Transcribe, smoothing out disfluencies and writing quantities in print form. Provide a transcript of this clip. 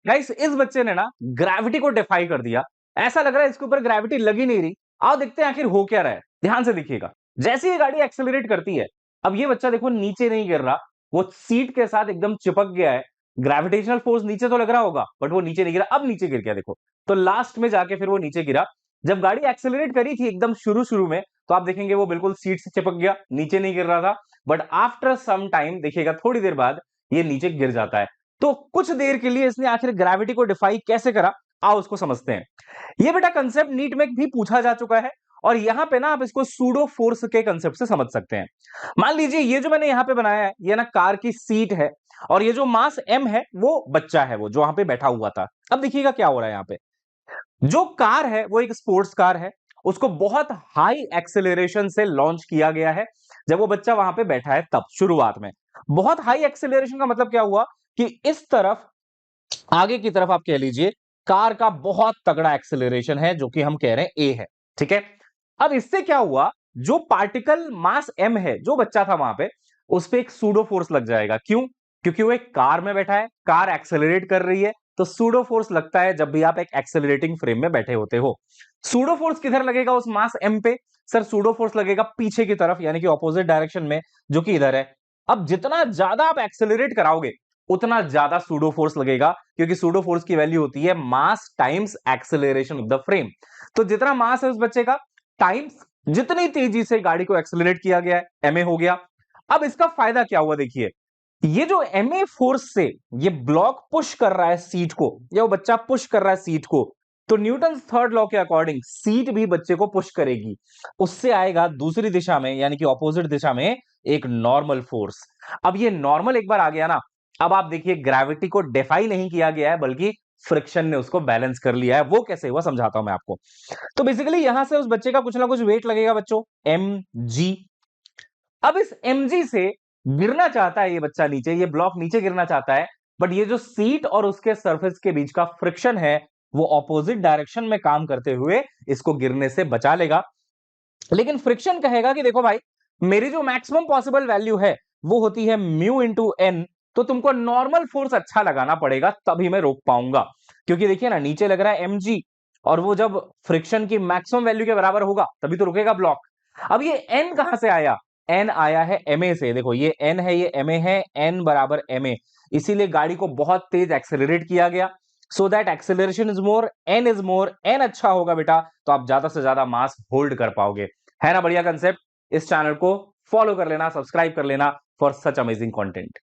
Guys इस बच्चे ने ना ग्रेविटी को डिफाई कर दिया। ऐसा लग रहा है इसके ऊपर ग्रेविटी लग ही नहीं रही। आओ देखते हैं आखिर हो क्या रहा है। ध्यान से देखिएगा। जैसे ही ये गाड़ी एक्सेलरेट करती है, अब ये बच्चा देखो नीचे नहीं गिर रहा, वो सीट के साथ एकदम चिपक गया है। ग्रेविटेशनल फोर्स नीचे तो लग रहा होगा, बट वो नीचे नहीं गिरा। अब नीचे गिर गया देखो। तो लास्ट में जाके फिर वो नीचे गिरा। जब गाड़ी एक्सेलरेट करी थी एकदम शुरू शुरू में, तो आप देखेंगे वो बिल्कुल सीट से चिपक गया, नीचे नहीं गिर रहा था। बट आफ्टर सम टाइम देखिएगा, थोड़ी देर बाद ये नीचे गिर जाता है। तो कुछ देर के लिए इसने आखिर ग्रेविटी को डिफाई कैसे करा, आओ उसको समझते हैं। ये बेटा कंसेप्ट नीट में भी पूछा जा चुका है, और यहां पे ना आप इसको सूडो फोर्स के कंसेप्ट से समझ सकते हैं। मान लीजिए ये जो मैंने यहां पे बनाया है, ये ना कार की सीट है, और ये जो मास m है वो बच्चा है, वो जो वहां पे बैठा हुआ था। अब देखिएगा क्या हो रहा है यहां पे। जो कार है वो एक स्पोर्ट्स कार है, उसको बहुत हाई एक्सेलरेशन से लॉन्च किया गया है। जब वो बच्चा वहां पे बैठा है तब शुरुआत में बहुत हाई एक्सेलरेशन का मतलब क्या हुआ कि इस तरफ, आगे की तरफ आप कह लीजिए, कार का बहुत तगड़ा एक्सेलरेशन है, जो कि हम कह रहे हैं ए है। ठीक है। अब इससे क्या हुआ, जो पार्टिकल मास m है, जो बच्चा था वहां पे, उस पे एक सूडो फोर्स लग जाएगा। क्यों? क्योंकि वो एक कार में बैठा है, कार एक्सेलरेट कर रही है, तो सूडो फोर्स लगता है जब भी आप एक एक्सेलरेटिंग फ्रेम में बैठे होते हो। सूडो फोर्स किधर लगेगा उस मास m पे? सर सूडो फोर्स लगेगा पीछे की तरफ, यानी कि ऑपोजिट डायरेक्शन में, जो कि इधर है। अब जितना ज्यादा आप एक्सेलरेट कराओगे, उतना ज्यादा सूडो फोर्स लगेगा, क्योंकि सूडो फोर्स की वैल्यू होती है मास times acceleration of the frame. तो जितना मास है उस बच्चे का, टाइम्स जितनी तेजी से गाड़ी को एक्सेलरेट किया गया है, एमए हो गया। अब इसका फायदा क्या हुआ देखिए, ये जो एमए फोर्स से ये ब्लॉक पुश कर रहा है सीट को, या वो बच्चा पुश कर रहा है सीट को, तो न्यूटन थर्ड लॉ के अकॉर्डिंग सीट भी बच्चे को पुश करेगी। उससे आएगा दूसरी दिशा में, यानी कि ऑपोजिट दिशा में, एक नॉर्मल फोर्स। अब ये नॉर्मल एक बार आ गया ना, अब आप देखिए ग्रेविटी को डिफाई नहीं किया गया है, बल्कि फ्रिक्शन ने उसको बैलेंस कर लिया है। वो कैसे हुआ समझाता हूं मैं आपको। तो बेसिकली यहां से उस बच्चे का कुछ ना कुछ वेट लगेगा बच्चों, एम जी। अब इस mg से गिरना चाहता है ये बच्चा नीचे, ये ब्लॉक नीचे गिरना चाहता है, बट ये जो सीट और उसके सरफेस के बीच का फ्रिक्शन है, वो ऑपोजिट डायरेक्शन में काम करते हुए इसको गिरने से बचा लेगा। लेकिन फ्रिक्शन कहेगा कि देखो भाई, मेरी जो मैक्सिमम पॉसिबल वैल्यू है वो होती है म्यू इंटू एन, तो तुमको नॉर्मल फोर्स अच्छा लगाना पड़ेगा, तभी मैं रोक पाऊंगा। क्योंकि देखिए ना, नीचे लग रहा है mg, और वो जब फ्रिक्शन की मैक्सिमम वैल्यू के बराबर होगा तभी तो रुकेगा ब्लॉक। अब ये n कहां से आया? n आया है ma से। देखो ये n है, ये ma है, n बराबर ma, इसीलिए गाड़ी को बहुत तेज एक्सेलरेट किया गया। So that acceleration is more, n is more, n अच्छा होगा बेटा, तो आप ज्यादा से ज्यादा मास होल्ड कर पाओगे। है ना बढ़िया कंसेप्ट? इस चैनल को फॉलो कर लेना, सब्सक्राइब कर लेना फॉर सच अमेजिंग कंटेंट।